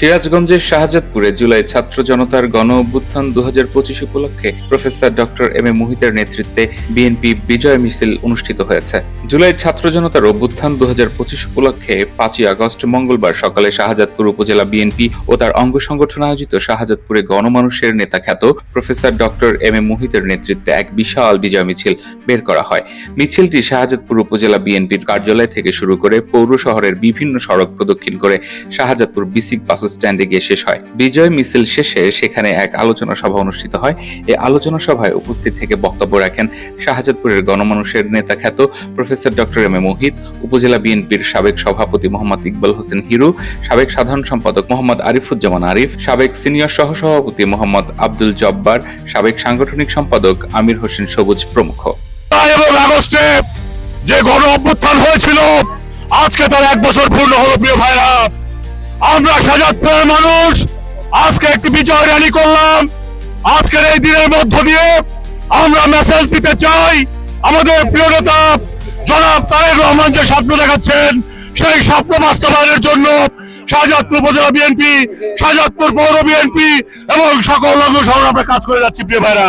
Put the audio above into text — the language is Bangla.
সিরাজগঞ্জের শাহজাদপুরে জুলাই ছাত্র জনতার গণ অভ্যুত্থান 2025 উপলক্ষে প্রফেসর ডক্টর এম এ মুহিতের নেতৃত্বে বিএনপি বিজয় মিছিল অনুষ্ঠিত হয়েছে। জুলাই ছাত্র জনতার অভ্যুত্থান 2025 উপলক্ষে 5ই আগস্ট মঙ্গলবার সকালে শাহজাদপুর উপজেলা বিএনপি ও তার অঙ্গ সংগঠন আয়োজিত শাহজাদপুরে গণমানুষের নেতা খ্যাত প্রফেসর ডক্টর এম এ মুহিতের নেতৃত্বে এক বিশাল বিজয় মিছিল বের করা হয়। মিছিলটি শাহজাদপুর উপজেলা বিএনপির কার্যালয় থেকে শুরু করে পৌর শহরের বিভিন্ন সড়ক প্রদক্ষিণ করে শাহজাদপুর বিসিক বাস স্ট্যান্ডে গিয়ে শেষ হয়। বিজয় মিছিল শেষে সেখানে এক আলোচনা সভা অনুষ্ঠিত হয়। এই আলোচনা সভায় উপস্থিত থেকে বক্তব্য রাখেন শাহজাদপুরের গণমানুষের নেতা খ্যাত professor doctor M A Muhith, উপজেলা বিএনপির সাবেক সভাপতি মোহাম্মদ ইকবাল হোসেন হিরু, সাবেক সাধারণ সম্পাদক মোহাম্মদ আরিফুজ্জামান আরিফ, সাবেক সিনিয়র সহসভাপতি মোহাম্মদ আব্দুল জব্বার, সাবেক সাংগঠনিক সম্পাদক আমির হোসেন সবুজ প্রমুখ। এবং আগস্টে যে গণ অভ্যুত্থান হয়েছিল, আজকে তার 1 বছর পূর্ণ হলো। প্রিয় ভাইরা, আমরা শাহজাদপুরের মানুষ আজকে একটি বিজয় র্যালি করলাম। আজকের এই দিনের মধ্য দিয়ে আমরা মেসেজ দিতে চাই, আমাদের প্রিয় নেতা জনাব তারেক রহমান যে স্বপ্ন দেখাচ্ছেন, সেই স্বপ্ন বাস্তবায়নের জন্য শাহজাদপুর উপজেলা বিএনপি, শাহজাদপুর পৌর বিএনপি এবং সকল অঙ্গ সংগঠন আমরা কাজ করে যাচ্ছি। প্রিয় ভাইরা,